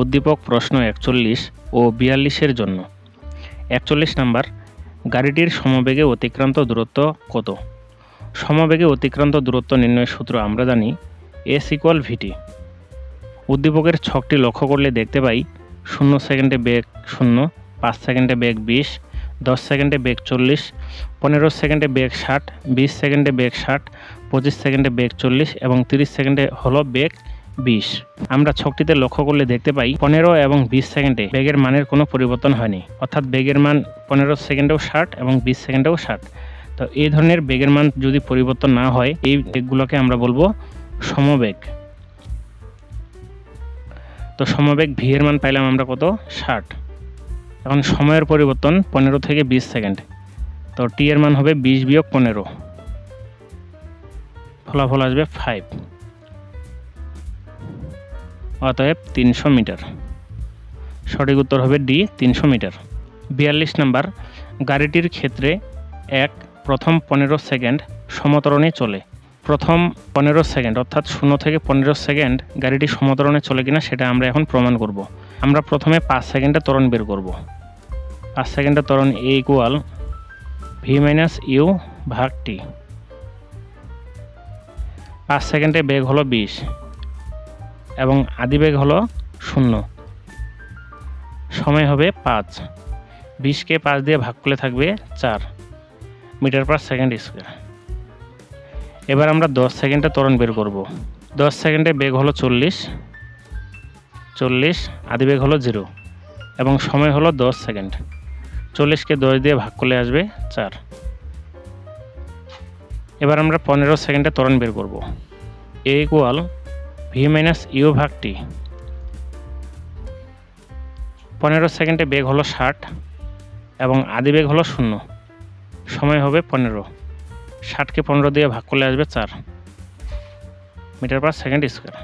উদ্দীপক প্রশ্ন 41 ও 42-এর জন্য। 41 নাম্বার, গাড়িটির সমবেগে অতিক্রান্ত দূরত্ব কত? সমবেগে অতিক্রান্ত দূরত্ব নির্ণয়ের সূত্র আমরা জানি S=VT। উদ্দীপকের ছকটি লক্ষ্য করলে দেখতে পাই 0 সেকেন্ডে বেগ 0, 5 সেকেন্ডে বেগ 20, 10 সেকেন্ডে বেগ 40, 15 সেকেন্ডে বেগ 60, 20 সেকেন্ডে বেগ 60, 25 সেকেন্ডে বেগ 40 এবং 30 সেকেন্ডে হলো বেগ 20। আমরা ছকটিতে লক্ষ্য করলে দেখতে পাই 15 এবং 20 সেকেন্ডে বেগের মানের কোনো পরিবর্তন হয়নি, অর্থাৎ বেগের মান 15 সেকেন্ডেও 60 এবং 20 সেকেন্ডেও 60। তো এই ধরনের বেগের মান যদি পরিবর্তন না হয়, এই বেগগুলোকে আমরা বলবো সমবেগ। তো সমবেগ ভি এর মান পাইলাম আমরা কত? 60। এখন সময়ের পরিবর্তন 15 থেকে 20 সেকেন্ড, তো টি এর মান হবে 20 বিয়োগ 15, ফলাফল আসবে 5। অতএব 300 মিটার। সঠিক উত্তর হবে ডি, 300 মিটার। 42 নাম্বার, গাড়িটির ক্ষেত্রে প্রথম 15 সেকেন্ড সমতরণে চলে। প্রথম 15 সেকেন্ড অর্থাৎ 0 থেকে 15 সেকেন্ড গাড়িটি সমতরণে চলে কিনা সেটা আমরা এখন প্রমাণ করব। আমরা প্রথমে 5 সেকেন্ডে ত্বরণ বের করব। 5 সেকেন্ডে ত্বরণ A=V-U/T। 5 সেকেন্ডে বেগ হলো 20 এবং আদি বেগ হলো 0, সময় হবে 5। 20কে 5 দিয়ে ভাগ করলে থাকবে 4 মিটার পার সেকেন্ড স্কয়ার। এবার আমরা 10 সেকেন্ডে ত্বরণ বের করব। 10 সেকেন্ডে বেগ হলো 40, আদি বেগ হলো 0 এবং সময় হলো 10 সেকেন্ড। 40কে 10 দিয়ে ভাগ করলে আসবে 4। এবার আমরা 15 সেকেন্ডে ত্বরণ বের করব। A=V-U/T। 15 সেকেন্ডে বেগ হলো 60 এবং আদি বেগ হলো 0, সময় হবে 15। 60কে 15 দিয়ে ভাগ করলে আসবে 4 মিটার পার সেকেন্ড স্কয়ার।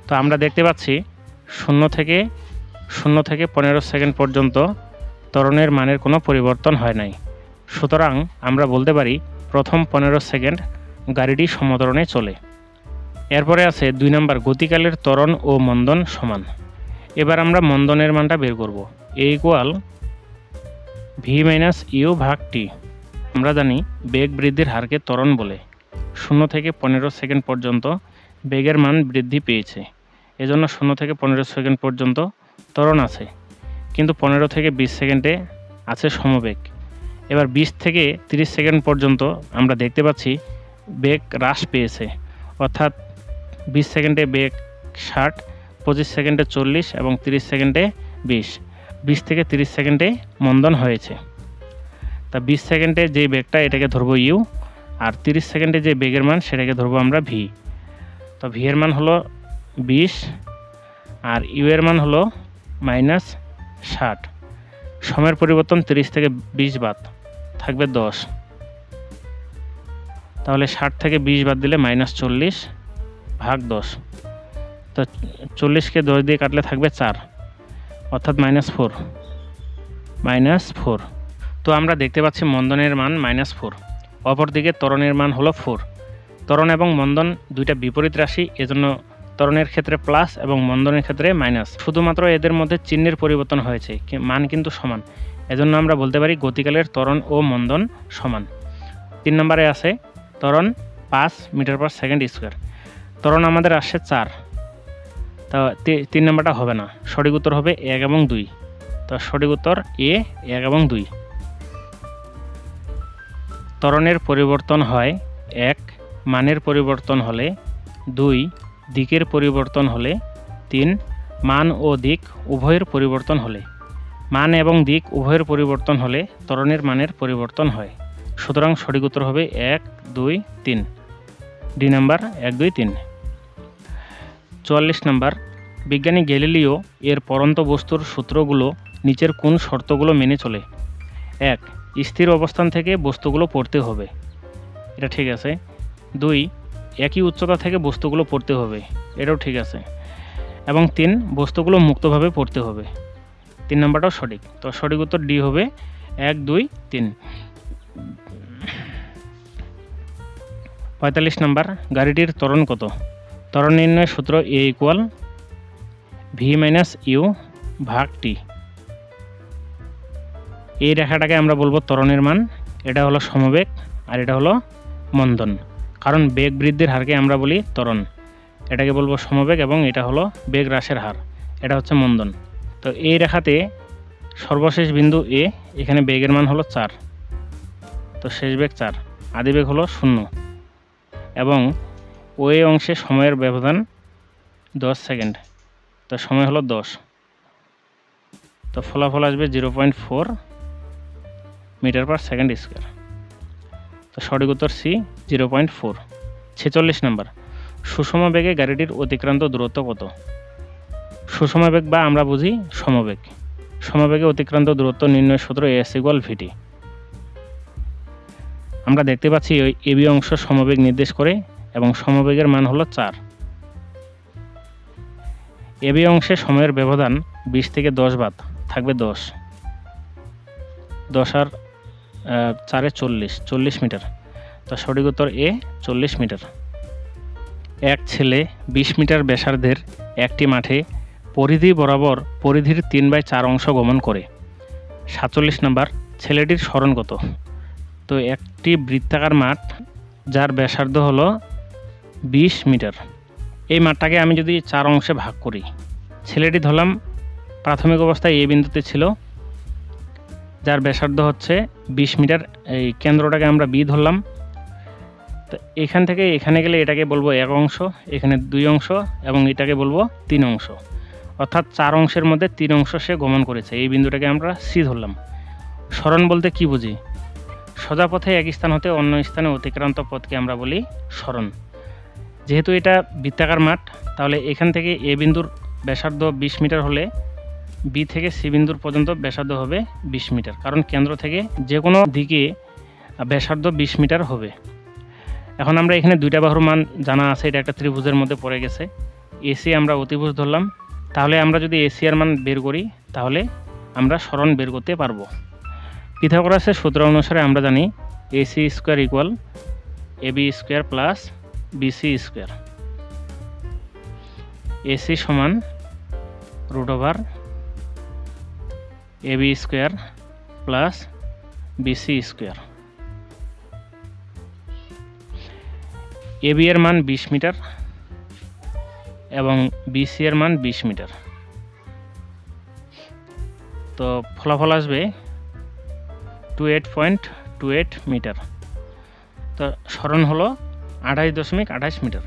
তো আমরা দেখতে পাচ্ছি 0 থেকে 15 সেকেন্ড পর্যন্ত ত্বরণের মানের কোনো পরিবর্তন হয় নাই। সুতরাং আমরা বলতে পারি প্রথম 15 সেকেন্ড গাড়িটি সমতরণে চলে। এরপরে আছে 2 নাম্বার, গতিকালের ত্বরণ ও মন্দন সমান। এবার আমরা মন্দনের মানটা বের করব। A=V-U/T। আমরা জানি বেগ বৃদ্ধির হারকে ত্বরণ বলে। 0 থেকে 15 সেকেন্ড পর্যন্ত বেগের মান বৃদ্ধি পেয়েছে, এজন্য 0 থেকে 15 সেকেন্ড পর্যন্ত ত্বরণ আছে, কিন্তু 15 থেকে 20 সেকেন্ডে আছে সমবেগ। এবার 20 থেকে 30 সেকেন্ড পর্যন্ত আমরা দেখতে পাচ্ছি বেগ হ্রাস পেয়েছে, অর্থাৎ 20 সেকেন্ডে বেগ 60, 25 সেকেন্ডে 40 এবং 30 সেকেন্ডে 20। 20 থেকে 30 সেকেন্ডে মন্দন হয়েছে। তা 20 সেকেন্ডে যে বেগটা এটাকে ধরবো ইউ, আর 30 সেকেন্ডে যে বেগের মান সেটাকে ধরবো আমরা ভি। তো ভি এর মান হলো 20 আর ইউ এর মান হলো -60। সময়ের পরিবর্তন 30 থেকে 20 বাদ থাকবে 10, তাহলে 60 থেকে 20 বাদ দিলে -40/10। তো 40কে 10 দিয়ে কাটলে থাকবে 4, অর্থাৎ -4। তো আমরা দেখতে পাচ্ছি মন্দনের মান -4, অপরদিকে ত্বরণের মান হলো 4। ত্বরণ এবং মন্দন দুইটা বিপরীত রাশি, এজন্য ত্বরণের ক্ষেত্রে প্লাস এবং মন্দনের ক্ষেত্রে মাইনাস। শুধুমাত্র এদের মধ্যে চিহ্নের পরিবর্তন হয়েছে, মান কিন্তু সমান, এজন্য আমরা বলতে পারি গতিকালের ত্বরণ ও মন্দন সমান। 3 নম্বরে আছে ত্বরণ 5 মিটার পার সেকেন্ড স্কয়ার। ত্বরণ আমাদের আসছে 4, তো 3 নম্বরটা হবে না, সঠিক উত্তর হবে 1 এবং 2। তো সঠিক উত্তর এ, 1 এবং 2। ত্বরণের পরিবর্তন হয় 1 মানের পরিবর্তন হলে, 2 দিকের পরিবর্তন হলে, 3 মান ও দিক উভয়ের পরিবর্তন হলে। মান এবং দিক উভয়ের পরিবর্তন হলে ত্বরণের মানের পরিবর্তন হয়। সুতরাং সঠিক উত্তর হবে 1, 2, 3, ডি নাম্বার 1, 2, 3। 44 নাম্বার, বিজ্ঞানী গ্যালিলিও এর পরন্ত বস্তুর সূত্রগুলো নিচের কোন শর্তগুলো মেনে চলে? 1 স্থির অবস্থান থেকে বস্তুগুলো পড়তে হবে, এটা ঠিক আছে। 2 একই উচ্চতা থেকে বস্তুগুলো পড়তে হবে, এটাও ঠিক আছে। এবং 3 বস্তুগুলো মুক্তভাবে পড়তে হবে। 3 নম্বরটাও সঠিক। তো সঠিক উত্তর ডি হবে 1, 2, 3। 45 নাম্বার, গাড়িটির ত্বরণ কত? ত্বরণ নির্ণয়ের সূত্র ভি মাইনাস ইউ ভাগ টি। এই রেখাটাকে আমরা বলবো ত্বরণের মান, এটা হলো সমবেগ আর এটা হলো মন্দন। কারণ বেগ বৃদ্ধির হারকে আমরা বলি ত্বরণ, এটাকে বলবো সমবেগ এবং এটা হলো বেগ হ্রাসের হার, এটা হচ্ছে মন্দন। তো এই রেখাতে সর্বশেষ বিন্দু এ, এখানে বেগের মান হলো 4, তো শেষ বেগ 4, আদিবেগ হলো 0 এবং ওই অংশে সময়ের ব্যবধান 10 সেকেন্ড, তো সময় হলো 10। তো ফলাফল আসবে 0.4 মিটার পার সেকেন্ড স্কোয়ার। তো সঠিক উত্তর সি 0.4। 46 নম্বর, সুষম বেগে গাড়িটির অতিক্রান্ত দূরত্ব কত? সুষম বেগ বা আমরা বুঝি সমবেগ। সমবেগে অতিক্রান্ত দূরত্ব নির্ণয় সূত্র এস ইকুয়াল ভিটি। আমরা দেখতে পাচ্ছি ওই এবি অংশ সমবেগ নির্দেশ করে এবং সমবেগের মান হলো 4। এবি অংশে সময়ের ব্যবধান 20 থেকে 10 বাদ থাকবে 10, 10 আর 4 40 মিটার। তো সঠিক উত্তর এ 40 মিটার। এক ছেলে 20 মিটার ব্যাসার্ধের একটি মাঠে পরিধি বরাবর পরিধির 3/4 অংশ গমন করে। 47 নম্বর, ছেলেটির স্মরণ কত? তো একটি বৃত্তাকার মাঠ যার ব্যাসার্ধ হলো 20 মিটার, এই মাঠটাকে আমি যদি 4 অংশে ভাগ করি, ছেলেটি ধরলাম প্রাথমিক অবস্থায় এ বিন্দুতে ছিল, যার ব্যাসার্ধ হচ্ছে 20 মিটার, এই কেন্দ্রটাকে আমরা বি ধরলাম। তো এখান থেকে এখানে গেলে এটাকে বলবো 1 অংশ, এখানে 2 অংশ এবং এটাকে বলবো 3 অংশ, অর্থাৎ 4 অংশের মধ্যে 3 অংশ সে গমন করেছে। এই বিন্দুটাকে আমরা সি ধরলাম। স্মরণ বলতে কি বুঝি? সোজা পথে এক স্থান হতে অন্য স্থানে অতিক্রান্ত পথকে আমরা বলি স্মরণ। যেহেতু এটা বৃত্তাকার মাঠ, তাহলে এখান থেকে এ বিন্দুর ব্যাসার্ধ 20 মিটার হলে বি থেকে সি বিন্দুর পর্যন্ত ব্যাসার্ধ হবে 20 মিটার, কারণ কেন্দ্র থেকে যে কোনো দিকে ব্যাসার্ধ 20 মিটার হবে। এখন আমরা এখানে দুইটা বাহুর মান জানা আছে, এটা একটা ত্রিভুজের মধ্যে পড়ে গেছে। এসি আমরা অতিভুজ ধরলাম, তাহলে আমরা যদি এসি এর মান বের করি তাহলে আমরা স্মরণ বের করতে পারবো। পিথাগোরাসের সূত্র অনুসারে আমরা জানি AC square equal AB square plus BC square. AC সমান √, AB square plus BC square. AB এর মান 20 মিটার এবং বিসি এর মান 20 মিটার। তো ফলাফল আসবে 28.28 মিটার। তো স্মরণ হলো 28.28 মিটার।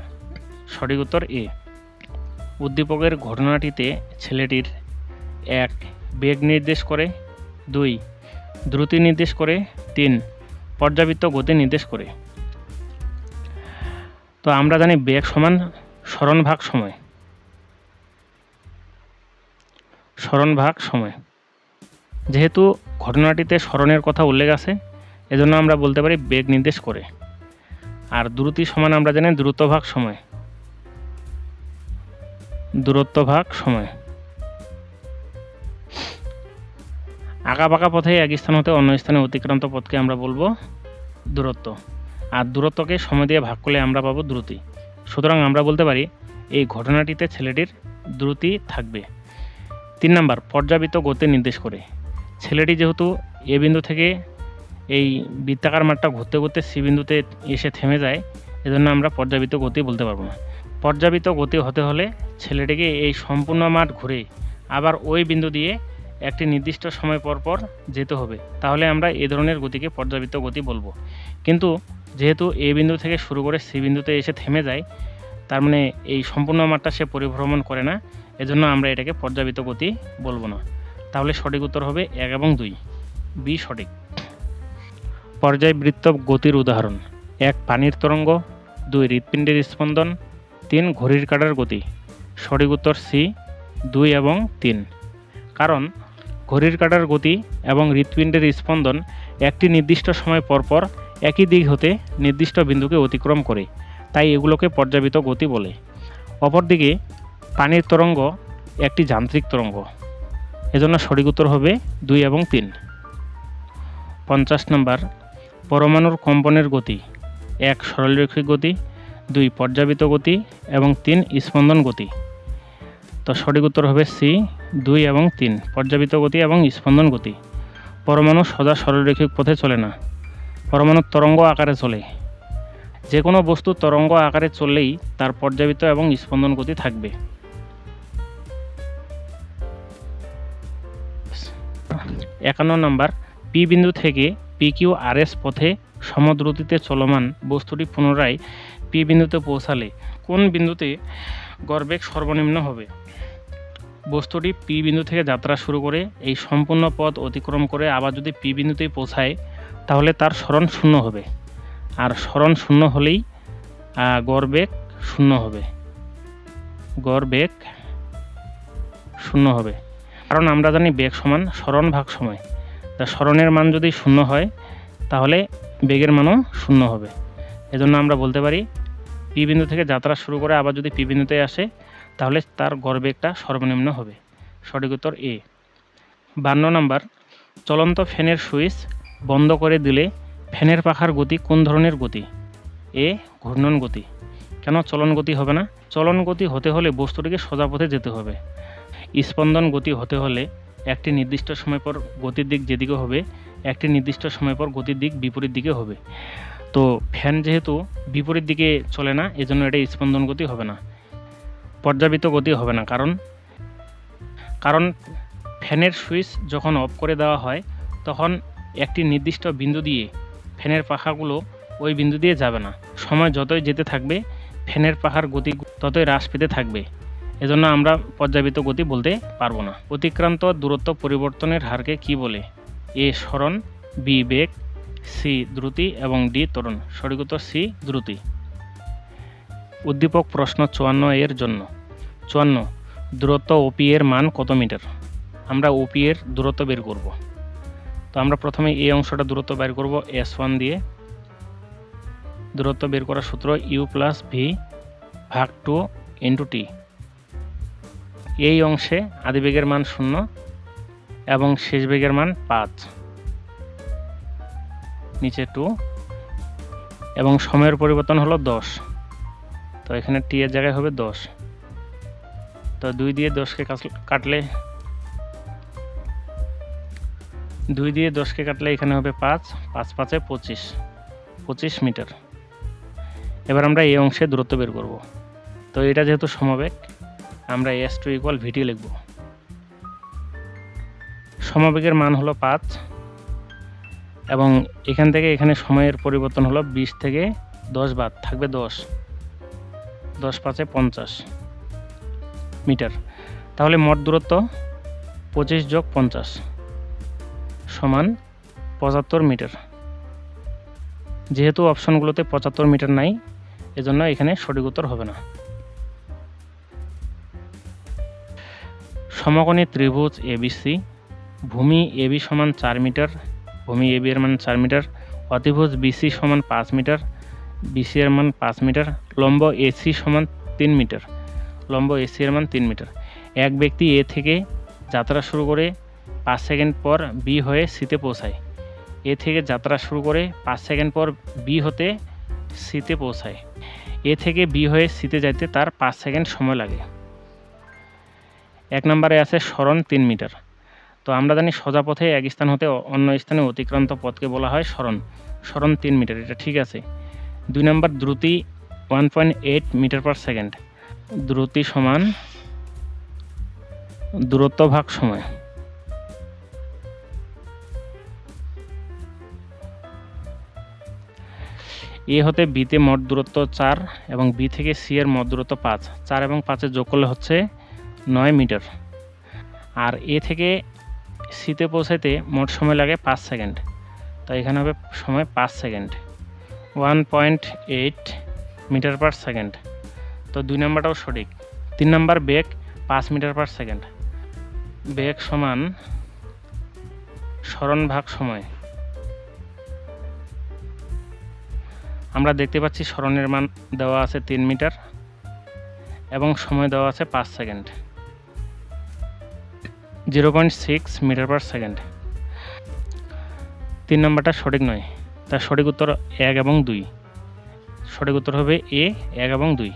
সঠিক উত্তর এ। উদ্দীপকের ঘটনাটিতে ছেলেটির 1 বেগ নির্দেশ করে, 2 দ্রুতি নির্দেশ করে, 3 পর্যাবৃত্ত গতি নির্দেশ করে। তো আমরা জানি বেগ সমান স্মরণ ভাগ সময়। স্মরণ ভাগ সময়, যেহেতু ঘটনাটিতে স্মরণের কথা উল্লেখ আছে, এজন্য আমরা বলতে পারি বেগ নির্দেশ করে। আর দ্রুতি সমান আমরা জানি দ্রুত ভাগ সময়। দূরত্ব ভাগ সময়। আঁকাবাঁকা পথে এক স্থান হতে অন্য স্থানে অতিক্রান্ত পথকে আমরা বলবো দূরত্ব, আর দূরত্বকে সময় দিয়ে ভাগ করলে আমরা পাবো দ্রুতি। সুতরাং আমরা বলতে পারি এই ঘটনাটিতে ছেলেটির দ্রুতি থাকবে। 3 নম্বর, পর্যাবৃত্ত গতি নির্দেশ করে। ছেলেটি যেহেতু এ বিন্দু থেকে এই বৃত্তাকার মাঠটা ঘুরতে ঘুরতে সি বিন্দুতে এসে থেমে যায়, এজন্য আমরা পর্যাবৃত্ত গতি বলতে পারবো না। পর্যাবৃত্ত গতি হতে হলে ছেলেটিকে এই সম্পূর্ণ মাঠ ঘুরে আবার ওই বিন্দু দিয়ে একটি নির্দিষ্ট সময় পর পর যেতে হবে, তাহলে আমরা এই ধরনের গতিকে পর্যাবৃত্ত গতি বলবো। কিন্তু যেহেতু এ বিন্দু থেকে শুরু করে সি বিন্দুতে এসে থেমে যায়, তার মানে এই সম্পূর্ণ মাঠটা সে পরিভ্রমণ করে না, এজন্য আমরা এটাকে পর্যাবৃত্ত গতি বলবো না। তাহলে সঠিক উত্তর হবে 1 এবং 2, বি সঠিক। পর্যায়বৃত্ত গতির উদাহরণ: 1 পানির তরঙ্গ, 2 হৃৎপিণ্ডের স্পন্দন, 3 ঘড়ির কাঁটার গতি। সঠিক উত্তর সি 2 এবং 3। কারণ ঘড়ির কাঁটার গতি এবং হৃৎপিণ্ডের স্পন্দন একটি নির্দিষ্ট সময় পরপর একই দিক হতে নির্দিষ্ট বিন্দুকে অতিক্রম করে, তাই এগুলোকে পর্যাবৃত্ত গতি বলে। অপরদিকে পানির তরঙ্গ একটি যান্ত্রিক তরঙ্গ, এজন্য সঠিক উত্তর হবে 2 এবং 3। 50 নম্বর, পরমাণুর কম্পনের গতি: 1 সরলরৈখিক গতি, 2 পর্যাবৃত্ত গতি এবং 3 স্পন্দন গতি। তো সঠিক উত্তর হবে সি 2 এবং 3, পর্যাবৃত্ত গতি এবং স্পন্দন গতি। পরমাণু সোজা সরলরৈখিক পথে চলে না, পরমাণু তরঙ্গ আকারে চলে। যে কোনো বস্তু তরঙ্গ আকারে চললেই তার পর্যাবৃত্ত এবং স্পন্দন গতি থাকবে। 51 নম্বর, পি বিন্দু থেকে PQRS পথে সমদ্রুতিতে চলমান বস্তুটি পুনরায় পি বিন্দুতে পৌঁছালে কোন বিন্দুতে গড়বেগ সর্বনিম্ন হবে? বস্তুটি পি বিন্দু থেকে যাত্রা শুরু করে এই সম্পূর্ণ পথ অতিক্রম করে আবার যদি পি বিন্দুতেই পৌঁছায় তাহলে তার সরণ শূন্য হবে, আর সরণ শূন্য হলেই গড়বেগ শূন্য হবে, গড়বেগ শূন্য হবে। কারণ আমরা জানি বেগ সমান সরণ ভাগ সময়, তা সরণের মান যদি শূন্য হয় তাহলে বেগের মানও শূন্য হবে। এজন্য আমরা বলতে পারি পি বিন্দু থেকে যাত্রা শুরু করে আবার যদি পি বিন্দুতে আসে তাহলে তার গড়বেগটা সর্বনিম্ন হবে। সঠিক উত্তর এ। 52 নম্বর, চলন্ত ফ্যানের সুইচ বন্ধ করে দিলে ফ্যানের পাখার গতি কোন ধরনের গতি? এ ঘূর্ণন গতি। কেন চলন গতি হবে না? চলন গতি হতে হলে বস্তুটিকে সোজা পথে যেতে হবে। স্পন্দন গতি হতে হলে একটি নির্দিষ্ট সময় পর গতির দিক যেদিকে হবে একটি নির্দিষ্ট সময় পর গতির দিক বিপরীত দিকে হবে। তো ফ্যান যেহেতু বিপরীত দিকে চলে না, এজন্য এটা স্পন্দন গতি হবে না, পর্যাবৃত্ত গতি হবে না। কারণ ফ্যানের সুইচ যখন অফ করে দেওয়া হয় তখন একটি নির্দিষ্ট বিন্দু দিয়ে ফ্যানের পাখাগুলো ওই বিন্দু দিয়ে যাবে না। সময় যতই যেতে থাকবে ফ্যানের পাখার গতি ততই হ্রাস পেতে থাকবে, এজন্য আমরা পর্যাবৃত্ত গতি বলতে পারবো না। অতিক্রান্ত দূরত্ব পরিবর্তনের হারকে কি বলে? এ সরণ, বি বেগ, সি দ্রুতি এবং ডি ত্বরণ। সঠিক উত্তর সি দ্রুতি। উদ্দীপক প্রশ্ন 54 এর জন্য। 54, দূরত্ব ওপি এর মান কত মিটার? আমরা ওপি এর দূরত্ব বের করব। তো আমরা প্রথমে এই অংশটা দূরত্ব বের করব S1 দিয়ে। দূরত্ব বের করার সূত্র U + V ভাগ 2 × T। এই অংশে আদিবেগের মান 0 এবং শেষ বেগের মান 5, নিচে 2 এবং সময়ের পরিবর্তন হলো 10। তো এখানে টি এর জায়গায় হবে 10। তো 2 দিয়ে 10কে কাটলে 2 দিয়ে 10কে কাটলে এখানে হবে 5, 5 5 25 মিটার। এবার আমরা এই অংশে দূরত্ব বের করব। তো এটা যেহেতু সমবেগ আমরা S2 = VT লিখব। সমবেগের মান হলো 5 এবং এখান থেকে এখানে সময়ের পরিবর্তন হলো 20 থেকে 10 বাদ থাকবে 10, 10 5 50 মিটার। তাহলে মোট দূরত্ব 25 + 50 সমান 75 মিটার। যেহেতু অপশনগুলোতে 75 মিটার নাই এজন্য এখানে সঠিক উত্তর হবে না। সমকোণী ত্রিভুজ ABC, ভূমি AB সমান 4 মিটার, ভূমি AB এর মান 4 মিটার, অতিভুজ BC সমান 5 মিটার, BC এর মান 5 মিটার, লম্ব AC সমান 3 মিটার, লম্ব AC এর মান 3 মিটার। এক ব্যক্তি A থেকে যাত্রা শুরু করে 5 সেকেন্ড পর B হয়ে Cতে পৌঁছায়। A থেকে যাত্রা শুরু করে 5 সেকেন্ড পর B হতে Cতে পৌঁছায়। A থেকে B হয়ে Cতে যাইতে তার 5 সেকেন্ড সময় লাগে। 1 নম্বরে আছে সরণ 3 মিটার। তো আমরা জানি সোজা পথে এক স্থান হতে অন্য স্থানে অতিক্রান্ত পথকে বলা হয় সরণ। সরণ 3 মিটার, এটা ঠিক আছে। 2 নম্বর, দ্রুতি 1.8 মিটার/সেকেন্ড। দ্রুতি সমান দূরত্ব ভাগ সময়। এ হতে বিতে মোট দূরত্ব 4 এবং বি থেকে সি এর মোট দূরত্ব 5। 4 এবং 5 যোগ করলে হচ্ছে 9 মিটার। আর এ থেকে সিতে পৌঁছাইতে মোট সময় লাগে 5 সেকেন্ড। তো এখানে হবে সময় 5 সেকেন্ড, 1.8 মিটার/সেকেন্ড। তো 2 নম্বরটাও সঠিক। 3 নম্বর, বেগ 5 মিটার/সেকেন্ড। বেগ সমান সরণ ভাগ সময়। আমরা দেখতে পাচ্ছি সরণের মান দেওয়া আছে 3 মিটার এবং সময় দেওয়া আছে 5 সেকেন্ড, 0.6 মিটার/সেকেন্ড। 3 নম্বরটা সঠিক নয়, তার সঠিক উত্তর 1 এবং 2। সঠিক উত্তর হবে এ 1 এবং 2।